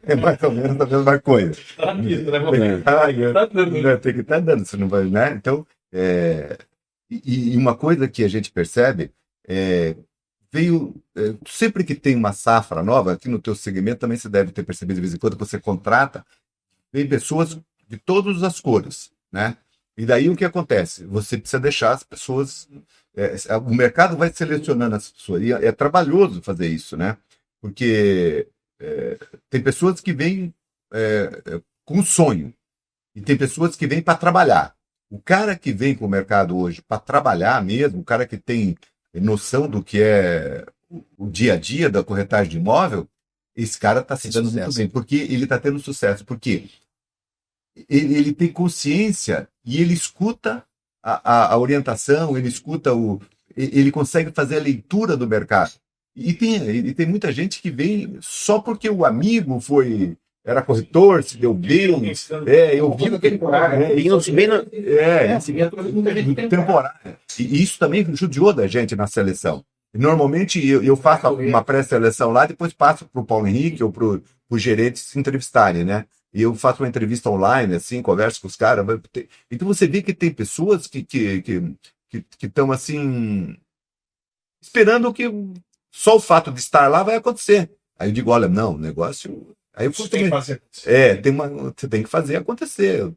É mais ou menos a mesma coisa. Tá nisso, né, Tem que estar dando, você não vai, né? Então, e uma coisa que a gente percebe sempre que tem uma safra nova, aqui no teu segmento também você deve ter percebido de vez em quando, você contrata, vem pessoas de todas as cores, né? E daí o que acontece? Você precisa deixar as pessoas... o mercado vai selecionando as pessoas. E é trabalhoso fazer isso, né? Porque tem pessoas que vêm com sonho. E tem pessoas que vêm para trabalhar. O cara que vem com o mercado hoje para trabalhar mesmo, o cara que tem noção do que é o dia a dia da corretagem de imóvel, esse cara está se dando muito bem. Porque ele está tendo sucesso. Porque ele tem consciência e ele escuta a orientação, ele escuta ele consegue fazer a leitura do mercado. E tem muita gente que vem só porque o amigo era corretor, se deu bem. Eu vi aquele temporário. E isso também judiou da gente na seleção. Normalmente eu faço uma pré-seleção lá, depois passo para o Paulo Henrique ou para o gerente se entrevistarem, né? E eu faço uma entrevista online, assim, converso com os caras. Então você vê que tem pessoas que estão assim, esperando que só o fato de estar lá vai acontecer. Aí eu digo, olha, não, o negócio... Aí você tem que fazer acontecer. Você tem que fazer acontecer.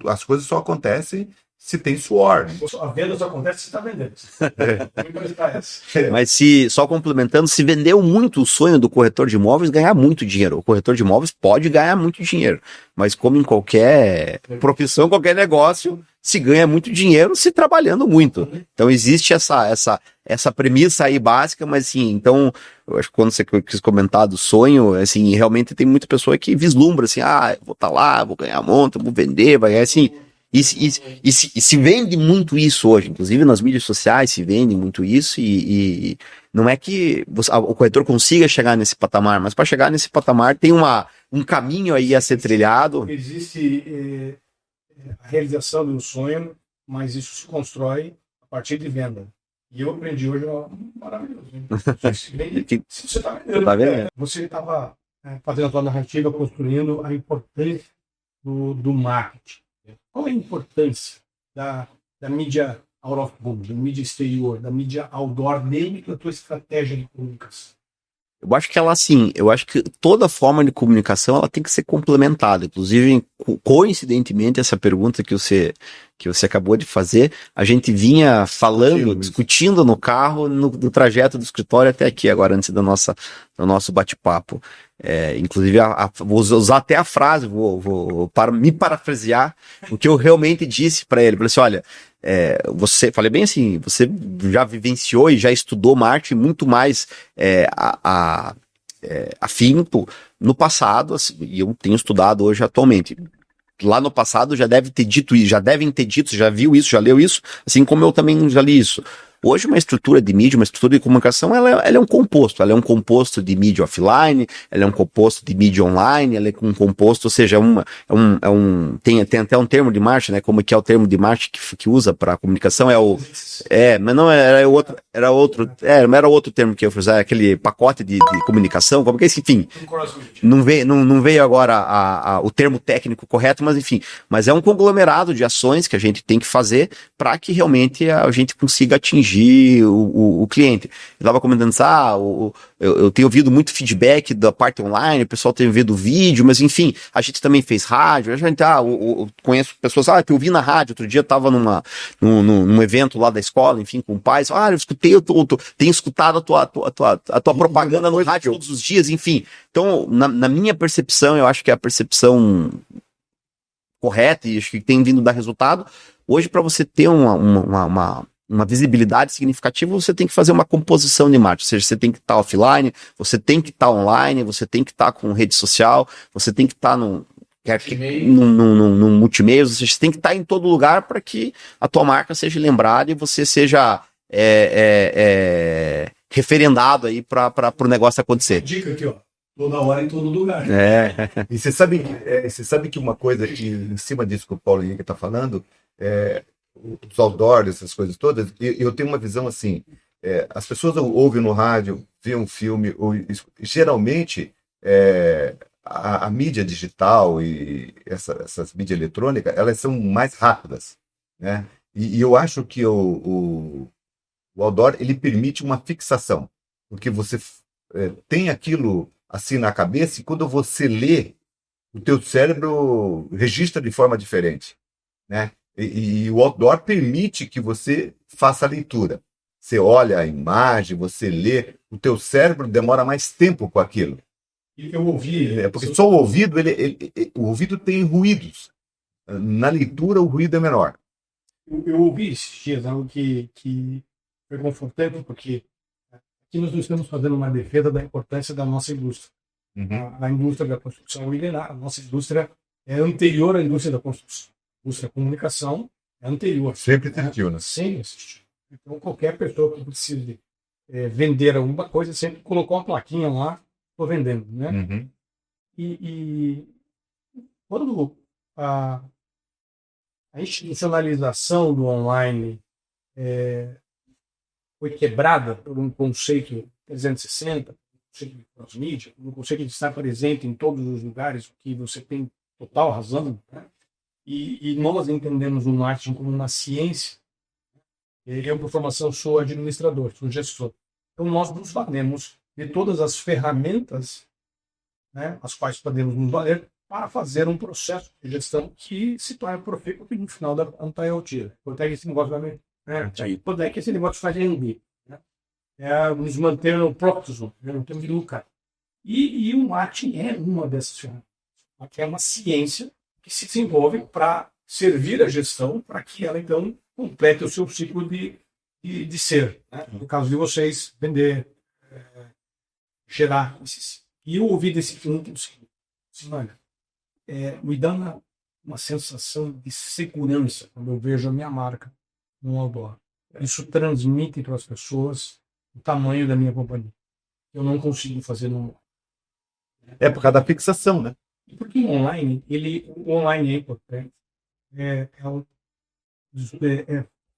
As coisas só acontecem se tem suor. A venda só acontece se está vendendo. Mas só complementando, se vendeu muito o sonho do corretor de imóveis ganhar muito dinheiro. O corretor de imóveis pode ganhar muito dinheiro, mas como em qualquer profissão, qualquer negócio, se ganha muito dinheiro se trabalhando muito. Então existe essa premissa aí básica, mas assim, então, eu acho que quando você quis comentar do sonho, assim, realmente tem muita pessoa que vislumbra assim, eu vou estar lá, vou ganhar monta, vou vender, vai assim. E se vende muito isso hoje, inclusive nas mídias sociais se vende muito isso, e não é que o corretor consiga chegar nesse patamar, mas para chegar nesse patamar tem um caminho aí a ser trilhado. Existe a realização de um sonho, mas isso se constrói a partir de venda. E eu aprendi hoje maravilhoso. Se você está vendendo, você estava fazendo a sua narrativa, construindo a importância do marketing. Qual é a importância da mídia out of home, da mídia exterior, da mídia outdoor dentro da tua estratégia de comunicação? Eu acho que toda forma de comunicação ela tem que ser complementada. Inclusive, coincidentemente, essa pergunta que você acabou de fazer, a gente vinha falando, discutindo no carro, no trajeto do escritório até aqui, agora, antes do nosso bate-papo. Inclusive, vou usar até a frase, vou para me parafrasear o que eu realmente disse para ele. Falei assim, olha, falei bem assim, você já vivenciou e já estudou marketing muito mais afinco no passado, assim, e eu tenho estudado hoje atualmente. Lá no passado já deve ter dito isso, já devem ter dito, já viu isso, já leu isso, assim como eu também já li isso. Hoje uma estrutura de mídia, uma estrutura de comunicação, ela é um composto de mídia offline, ela é um composto de mídia online, ela é um composto, ou seja, tem até um termo de marketing, né, como que é o termo de marketing que usa para comunicação, mas não era outro termo que eu usava, aquele pacote de comunicação, como que é isso, enfim, não veio agora o termo técnico correto, mas enfim, mas é um conglomerado de ações que a gente tem que fazer para que realmente a gente consiga atingir o cliente. Eu estava comentando assim, eu tenho ouvido muito feedback da parte online, o pessoal tem ouvido vídeo, mas enfim, a gente também fez rádio, a gente conheço pessoas, que eu vi na rádio, outro dia eu estava num evento lá da escola, enfim, com pais, eu escutei, tenho escutado a tua propaganda no rádio todos os dias, enfim. Então, na minha percepção, eu acho que é a percepção correta e acho que tem vindo dar resultado. Hoje, para você ter uma visibilidade significativa, você tem que fazer uma composição de marketing, ou seja, você tem que estar offline, você tem que estar online, você tem que estar com rede social, você tem que estar num multimeio, você tem que estar em todo lugar para que a tua marca seja lembrada e você seja referendado aí para o negócio acontecer. Dica aqui, ó. Toda hora em todo lugar. E você sabe que uma coisa que, em cima disso que o Paulo Henrique está falando, os outdoors, essas coisas todas, eu tenho uma visão assim, as pessoas ouvem no rádio, vêem um filme, geralmente a mídia digital e essas mídias eletrônicas, elas são mais rápidas, né? E eu acho que o outdoor, ele permite uma fixação, porque você tem aquilo assim na cabeça e quando você lê, o teu cérebro registra de forma diferente, né? E o outdoor permite que você faça a leitura. Você olha a imagem, você lê, o teu cérebro demora mais tempo com aquilo. Eu ouvi... porque só o ouvido, o ouvido tem ruídos. Na leitura, o ruído é menor. Eu ouvi esses dias algo que foi confortante, porque aqui nós estamos fazendo uma defesa da importância da nossa indústria. A indústria da construção milenar, a nossa indústria é anterior à indústria da construção. A indústria da comunicação é anterior. Sempre existiu, né? Sempre existiu. Então, qualquer pessoa que precise vender alguma coisa, sempre colocou uma plaquinha lá, estou vendendo, né? E quando a institucionalização do online foi quebrada por um conceito 360, conceito de cross-mídia, um conceito de estar presente em todos os lugares, que você tem total razão, né? E nós entendemos o marketing como uma ciência. Eu, por formação, sou administrador, sou gestor. Então, nós nos valemos de todas as ferramentas, né, as quais podemos nos valer para fazer um processo de gestão que se torne profícuo no final da IoT. Quanto é que esse negócio vai quanto é que esse negócio faz render, né? Nos manter no próximo, não temos de lucrar. E o marketing é uma dessas ferramentas. É uma ciência que se desenvolve para servir a gestão, para que ela, então, complete o seu ciclo de ser. Né? No caso de vocês, vender, gerar. E eu ouvi desse cliente o seguinte, assim, olha, me dá uma sensação de segurança quando eu vejo a minha marca no outdoor. Isso transmite para as pessoas o tamanho da minha companhia. Eu não consigo fazer no... por causa da fixação, né? Porque o online é importante.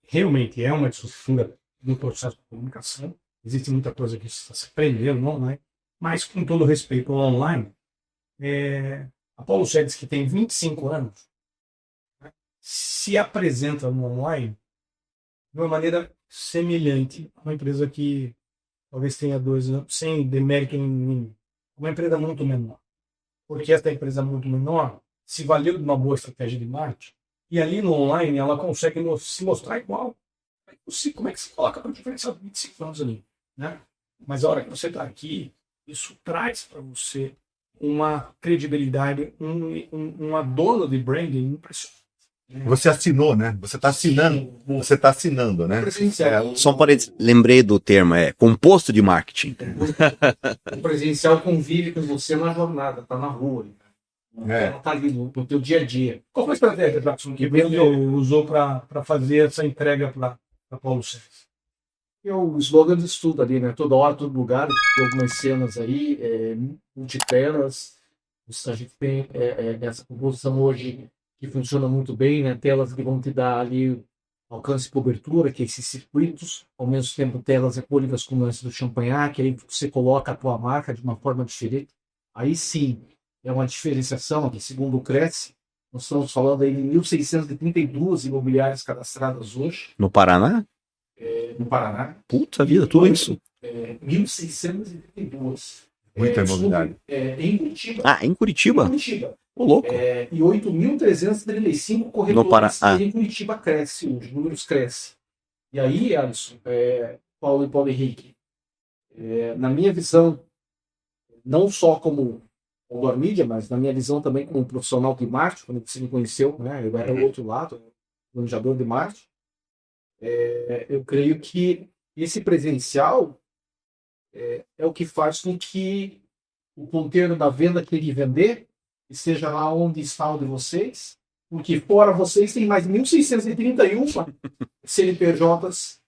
Realmente é uma estrutura no processo de comunicação. Existe muita coisa que está se aprendendo no online, mas com todo respeito ao online, a Paulo Sedes, que tem 25 anos, né, se apresenta no online de uma maneira semelhante a uma empresa que talvez tenha 2 anos, sem demérito nenhum, uma empresa muito menor. Porque essa empresa muito menor se valeu de uma boa estratégia de marketing, e ali no online ela consegue se mostrar igual. Como é que se coloca para diferencial de 25 anos ali, né? Mas a hora que você está aqui, isso traz para você uma credibilidade, uma dona de branding impressionante. Você assinou, né? Você está assinando. Você está assinando, né? Presencial. Só um parênteses, lembrei do termo, composto de marketing. O presencial convive com você na jornada, tá na rua. Ela tá ali no teu dia a dia. Qual foi a estratégia, Jackson, que você usou para fazer essa entrega para Paulo Sérgio? O slogan de estudo ali, né? Toda hora, todo lugar, tem algumas cenas aí, multitelas. A gente tem essa composição hoje que funciona muito bem, né? Telas que vão te dar ali alcance e cobertura, que é esses circuitos, ao mesmo tempo telas ecônicas como essa do Champagnat, que aí você coloca a tua marca de uma forma diferente. Aí sim, é uma diferenciação, que segundo o Cresce, nós estamos falando aí de 1.632 imobiliárias cadastradas hoje, No Paraná? no Paraná. Puta vida, tudo isso. 1.632. Muita imobiliária. Em Curitiba. Ah, em Curitiba? Em Curitiba. Ô, louco. E 8.335 corretores em Curitiba cresce hoje, números crescem. E aí, Alisson, Paulo e Paulo Henrique, na minha visão, não só como Condor Mídia, mas na minha visão também como profissional de marketing, quando você me conheceu, né, eu era o outro lado, planejador de marketing, eu creio que esse presencial é o que faz com que o ponteiro da venda que ele vender esteja lá onde está o de vocês, porque fora vocês tem mais 1.631 CNPJs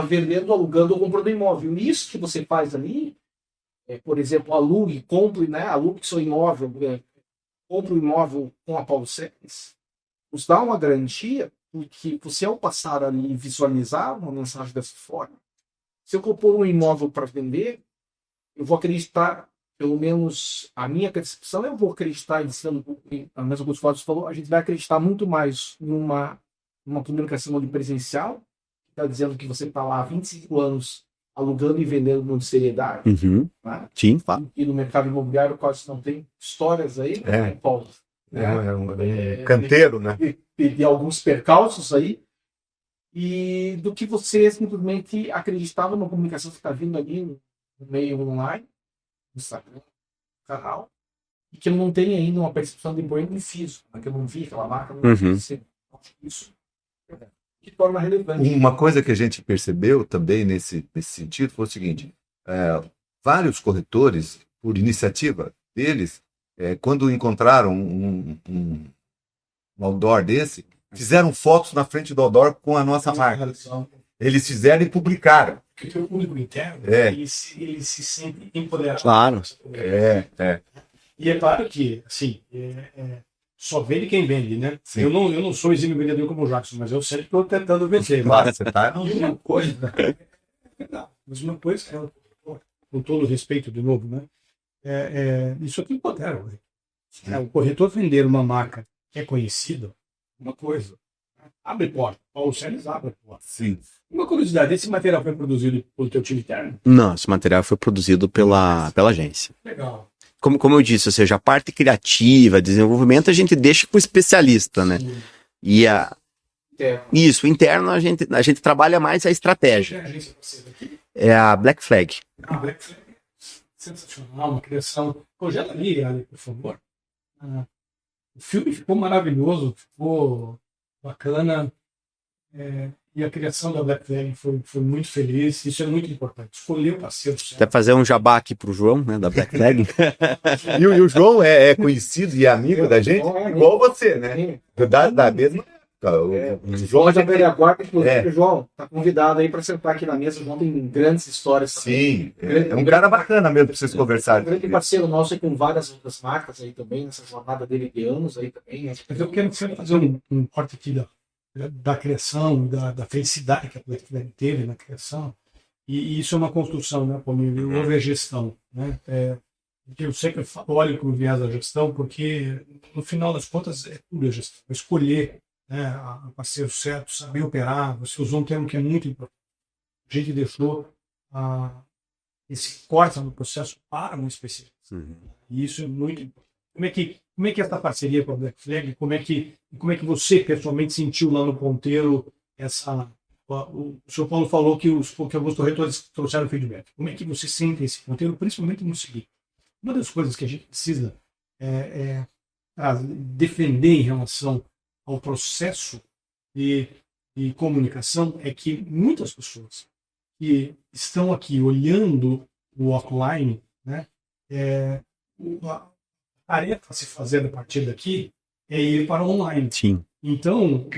vendendo, alugando ou comprando imóvel. E isso que você faz ali, por exemplo, alugue, compre, né? Alugue seu imóvel, compre o imóvel com a Paulo Sérgio, nos dá uma garantia, porque você ao passar ali e visualizar uma mensagem dessa forma, se eu compor um imóvel para vender, eu vou acreditar, pelo menos a minha percepção, eu vou acreditar, ensinando a mesma coisa que o Fábio falou, a gente vai acreditar muito mais numa comunicação de presencial, que está dizendo que você está lá há 25 anos alugando e vendendo com seriedade. Uhum. Né? Sim, claro. E no mercado imobiliário quase não tem histórias aí, né, Paulo? Um canteiro, né? De alguns percalços aí, e do que você simplesmente acreditava na comunicação que está vindo ali no meio online, no Instagram, no canal, e que eu não tenho ainda uma percepção de branding físico, né? Que eu não vi aquela marca, não vi isso que torna relevante. Uma coisa que a gente percebeu também nesse sentido foi o seguinte: vários corretores, por iniciativa deles, quando encontraram um outdoor desse, fizeram fotos na frente do outdoor com a nossa marca. Eles fizeram e publicaram. Porque o público interno, ele se sente empoderado. Claro. E é claro que, assim, só vende quem vende, né? Sim. Eu não sou exímio vendedor como o Jackson, mas eu sempre estou tentando vender. Claro, você tá. E uma coisa, mas uma coisa, com todo respeito de novo, né? Isso aqui empodera. O corretor vender uma marca que é conhecida, uma coisa, abre porta. Paulo Sérgio abre porta. Sim. Uma curiosidade, esse material foi produzido pelo teu time interno? Não, esse material foi produzido pela agência. Legal. Como eu disse, ou seja, a parte criativa, desenvolvimento, a gente deixa com o especialista, né? Sim. E isso, interno, a gente trabalha mais a estratégia. Quem é a agência parceira aqui? É a Black Flag. Black Flag. Sensacional, uma criação. Projeta ali, por favor. O filme ficou maravilhoso, ficou bacana. E a criação da Black Flag foi muito feliz. Isso é muito importante. Escolher o parceiro certo. Até fazer um jabá aqui pro João, né, da Black Flag. E o João é conhecido e amigo da gente, igual você, né? Da mesma época. O João já velha guarda, inclusive, João, tá convidado aí para sentar aqui na mesa. O João tem grandes histórias. Sim, é um cara bacana mesmo para vocês conversarem. Um grande parceiro nosso aí com várias outras marcas aí também, nessa jornada dele de anos aí também. Mas eu quero fazer um corte aqui da criação, da felicidade que a Black Flag teve na criação. E isso é uma construção, né, Paulinho? Houve a gestão, né? Eu sempre olho com o viés da gestão, porque no final das contas é tudo a gestão. Escolher, né, a parceiro certo, saber operar. Você usou um termo que é muito importante. A gente deixou esse corte no processo para um especialista. E isso é muito importante. Como é que como é que é essa parceria com a Black Flag? Como é que você pessoalmente sentiu lá no Ponteiro essa... O senhor Paulo falou que que alguns corretores trouxeram feedback. Como é que você sente esse Ponteiro, principalmente no seguinte? Uma das coisas que a gente precisa defender em relação ao processo de comunicação é que muitas pessoas que estão aqui olhando o offline, né, a tarefa a se fazer a partir daqui é ir para o online. Sim. Então,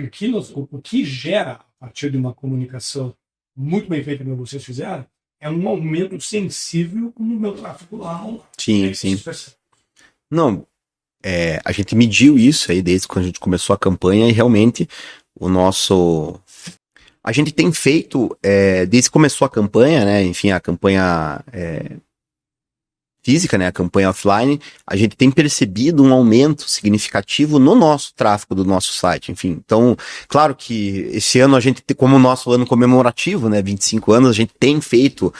o que gera a partir de uma comunicação muito bem feita como vocês fizeram é um aumento sensível no meu tráfego lá online. Sim, sim. Não, a gente mediu isso aí desde quando a gente começou a campanha e realmente a gente tem feito, desde que começou a campanha, né, enfim, a campanha física, né, a campanha offline, a gente tem percebido um aumento significativo no nosso tráfego do nosso site, enfim. Então, claro que esse ano a gente, como o nosso ano comemorativo, né, 25 anos, a gente tem feito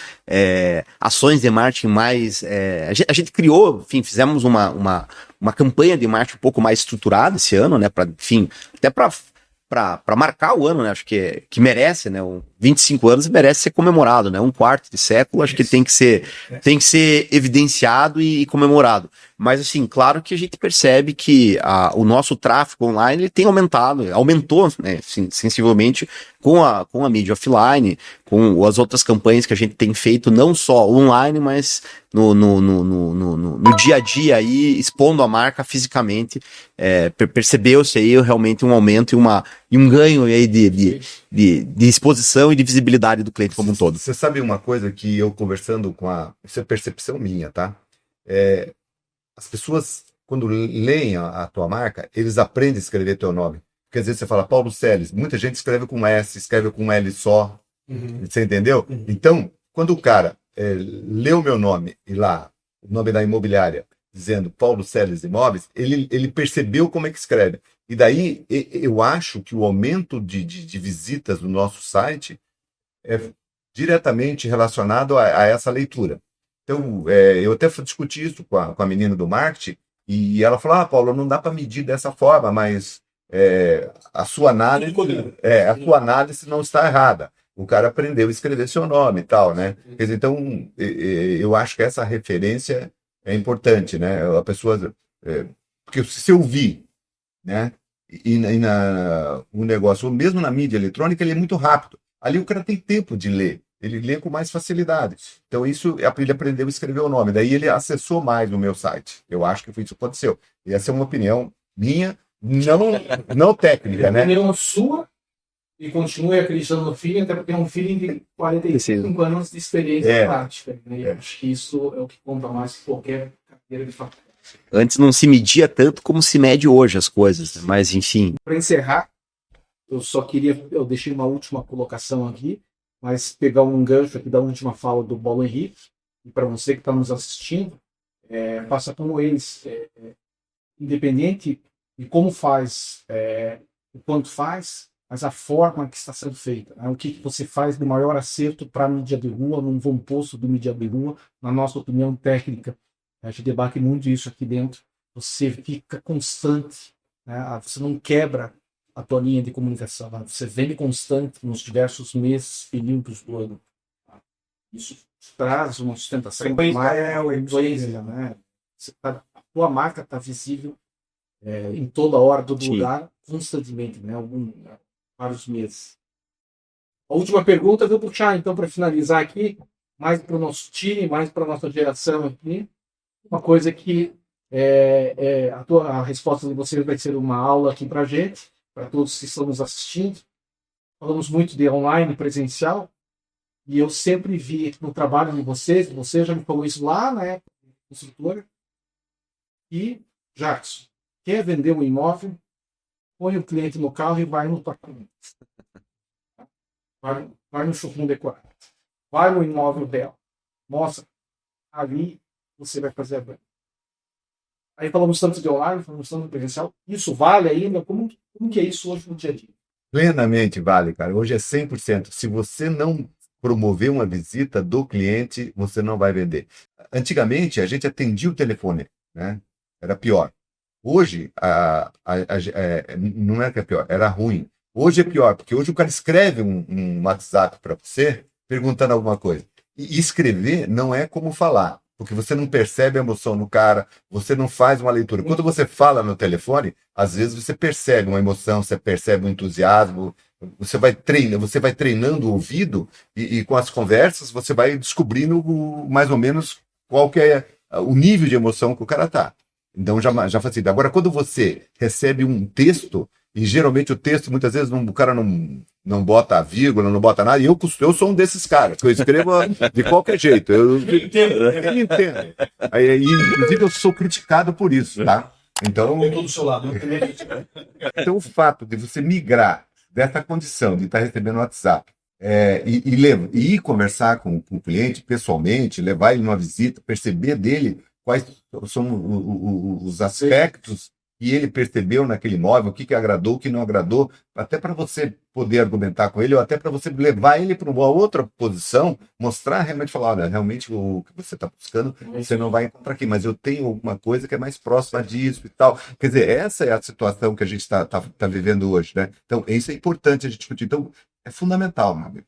ações de marketing mais... a gente criou, enfim, fizemos uma campanha de marketing um pouco mais estruturada esse ano, né, enfim, até para marcar o ano, né? Acho que merece, né? 25 anos merece ser comemorado, né? Um quarto de século, acho que tem que ser evidenciado e comemorado. Mas, assim, claro que a gente percebe que o nosso tráfego online ele tem aumentou, né, sensivelmente com a mídia offline, com as outras campanhas que a gente tem feito, não só online, mas no dia a dia aí, expondo a marca fisicamente. Percebeu-se aí realmente um aumento e um ganho aí de exposição e de visibilidade do cliente como um todo. Você sabe uma coisa que eu conversando isso é percepção minha, tá? As pessoas, quando leem a tua marca, eles aprendem a escrever teu nome. Porque às vezes você fala Paulo Seles, muita gente escreve com S, escreve com L só. Você entendeu? Então, quando o cara lê o meu nome e lá, o nome da imobiliária, dizendo Paulo Seles Imóveis, ele percebeu como é que escreve. E daí eu acho que o aumento de visitas no nosso site é diretamente relacionado a essa leitura. Então, eu até discuti isso com a menina do marketing, e ela falou, Paulo, não dá para medir dessa forma, mas a sua análise não está errada. O cara aprendeu a escrever seu nome e tal, né? Quer dizer, então, eu acho que essa referência é importante, né? A pessoa... porque se eu vi, né? O negócio, mesmo na mídia eletrônica, ele é muito rápido. Ali o cara tem tempo de ler. Ele lê com mais facilidade. Então, ele aprendeu a escrever o nome. Daí ele acessou mais o meu site. Eu acho que foi isso que aconteceu. E essa é uma opinião minha, não técnica, né? Opinião sua, e continue acreditando no feeling, até porque é um feeling de 45 anos de experiência prática. Né? E acho que isso é o que conta mais que qualquer carteira de fato. Antes não se media tanto como se mede hoje as coisas, né? Mas enfim. Para encerrar, eu deixei uma última colocação aqui, mas pegar um gancho aqui da última fala do Paulo Henrique, e para você que está nos assistindo, faça como eles, independente de como faz, o quanto faz, mas a forma que está sendo feita. Né? O que você faz de maior acerto para a mídia de rua, num bom posto do mídia de rua, na nossa opinião técnica. A gente debate muito isso aqui dentro. Você fica constante, né? Você não quebra a tua linha de comunicação. Né? Você vende constante nos diversos meses, períodos do ano. Isso traz uma sustentação influência, né? A tua marca está visível em toda hora, todo lugar, constantemente, né? Vários meses. A última pergunta eu vou puxar, então, para finalizar aqui, mais para o nosso time, mais para a nossa geração aqui. Uma coisa que a resposta de vocês vai ser uma aula aqui para a gente, para todos que estão nos assistindo. Falamos muito de online, presencial, e eu sempre vi no trabalho de vocês, você já me falou isso lá na época da construtora, e, Jackson, quer vender um imóvel, põe o cliente no carro e vai no apartamento. Vai no showroom decorado. Vai no imóvel dela. Mostra. Ali você vai fazer a venda. Aí falamos tanto de online, falamos tanto de presencial. Isso vale ainda? Como que é isso hoje no dia a dia? Plenamente vale, cara. Hoje é 100%. Se você não promover uma visita do cliente, você não vai vender. Antigamente, a gente atendia o telefone, né? Era pior. Hoje, não é que é pior, era ruim. Hoje é pior, porque hoje o cara escreve um WhatsApp para você perguntando alguma coisa. E escrever não é como falar, porque você não percebe a emoção no cara, você não faz uma leitura. Quando você fala no telefone, às vezes você percebe uma emoção, você percebe um entusiasmo, você vai treinando o ouvido e com as conversas você vai descobrindo mais ou menos qual que é o nível de emoção que o cara tá. Então já facilita. Agora, quando você recebe um texto, e geralmente o texto, muitas vezes, o cara não bota vírgula, não bota nada, e eu sou um desses caras, que eu escrevo de qualquer jeito. Eu entendo. Inclusive, eu sou criticado por isso, tá? Então, Eu tô do seu lado. então o fato de você migrar dessa condição de estar recebendo WhatsApp e ir conversar com o cliente pessoalmente, levar ele numa visita, perceber dele quais são os aspectos que ele percebeu naquele imóvel, o que agradou, o que não agradou, até para você poder argumentar com ele, ou até para você levar ele para uma outra posição, mostrar realmente, falar, olha, realmente o que você está buscando, você não vai encontrar aqui, mas eu tenho alguma coisa que é mais próxima disso e tal. Quer dizer, essa é a situação que a gente tá vivendo hoje, né? Então, isso é importante a gente discutir. Então, é fundamental, meu amigo.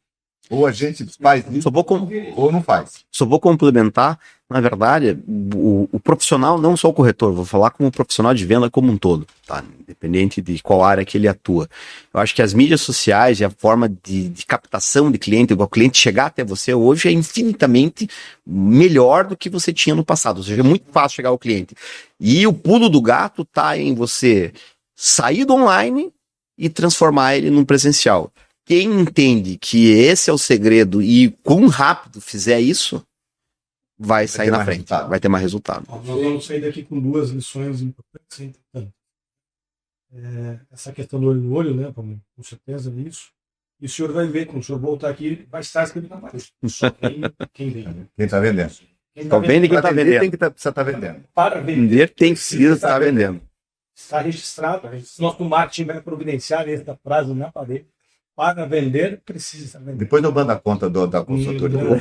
Ou a gente faz isso, ou não faz. Só vou complementar, na verdade, o profissional, não só o corretor, vou falar como profissional de venda como um todo, tá? Independente de qual área que ele atua. Eu acho que as mídias sociais e a forma de captação de cliente, o cliente chegar até você hoje é infinitamente melhor do que você tinha no passado. Ou seja, é muito fácil chegar ao cliente. E o pulo do gato tá em você sair do online e transformar ele num presencial. Quem entende que esse é o segredo e quão rápido fizer isso, vai sair na frente, vai ter mais resultado. Nós vamos sair daqui com 2 lições importantes. Então, essa questão do olho no olho, né? Com certeza é isso. E o senhor vai ver, quando o senhor voltar aqui, vai estar escrito na parede. Só quem vende. Quem está vendendo. Só vende quem está vendendo. Tem que precisa estar vendendo. Para vender tem que estar vendendo. Está registrado. Nosso marketing vai providenciar essa frase na parede. Para vender, precisa estar vendendo. Depois eu mando a conta da consultoria.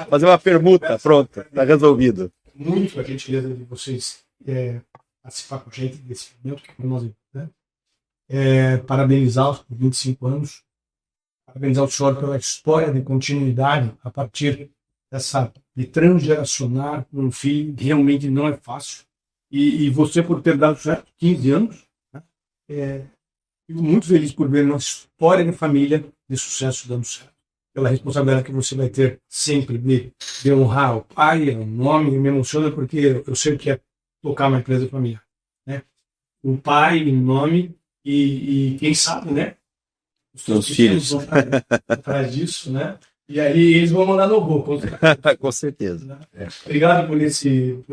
Fazer uma permuta, pronto, está resolvido. Muito a gentileza de vocês participar com a gente desse momento que nós, né? Parabenizá-los por 25 anos. Parabenizar o senhor pela história de continuidade a partir de transgeracionar um filho, que realmente não é fácil. E você por ter dado certo 15 anos. Fico muito feliz por ver uma história de família de sucesso dando certo. Pela responsabilidade que você vai ter sempre de honrar o pai, o nome, me emociona porque eu sei o que é tocar uma empresa familiar, né? O pai, o nome e quem sabe, né? Os seus filhos vão atrás disso, né? E aí eles vão mandar no robô. Com certeza. Né? Obrigado por esse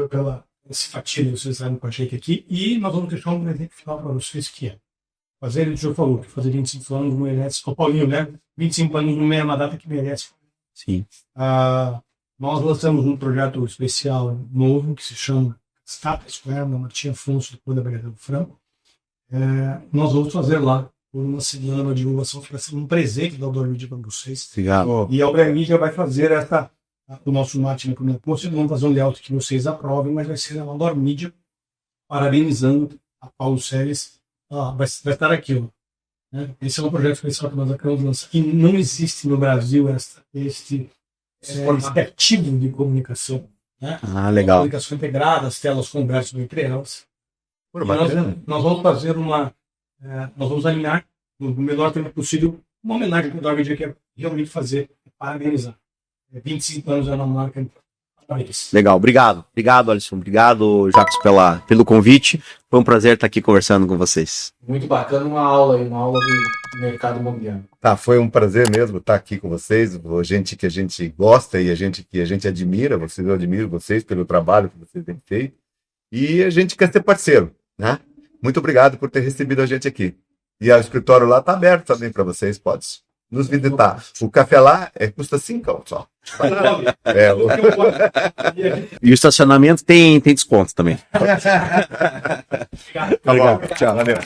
fatia de vocês estarem com a gente aqui. E nós vamos deixar um presente final para vocês, que é fazer, o senhor falou, que fazer 25 anos não merece. O Paulinho, né? 25 anos não é uma data que merece. Sim. Nós lançamos um projeto especial novo que se chama Stata Square, da Martinha Afonso, do Clube da Brigada do Franco. Nós vamos fazer lá por uma semana de divulgação, que vai ser um presente da Outdoor Media para vocês. Obrigado. E a Outdoor Media vai fazer o nosso marketing na primeira post. Vamos fazer um layout que vocês aprovem, mas vai ser a Outdoor Media parabenizando a Paulo Seles. Vai estar aqui. Né? Esse é um projeto especial que nós acabamos de lançar. E não existe no Brasil este artigo de comunicação. Né? Legal. Comunicação integrada, as telas conversam entre elas. Nós vamos fazer nós vamos alinhar no menor tempo possível uma homenagem para o Outdoor Media, que é realmente parabenizar. 25 anos é uma marca. Legal, obrigado, Alisson, obrigado, Jacques, pelo convite. Foi um prazer estar aqui conversando com vocês. Muito bacana, uma aula de mercado imobiliário. Foi um prazer mesmo estar aqui com vocês, gente que a gente gosta e que a gente admira. Eu admiro vocês pelo trabalho que vocês têm feito e a gente quer ser parceiro, né? Muito obrigado por ter recebido a gente aqui. E o escritório lá está aberto também para vocês, pode nos visitar. O café lá custa 5 só. E o estacionamento tem desconto também. Obrigado. Tchau, valeu.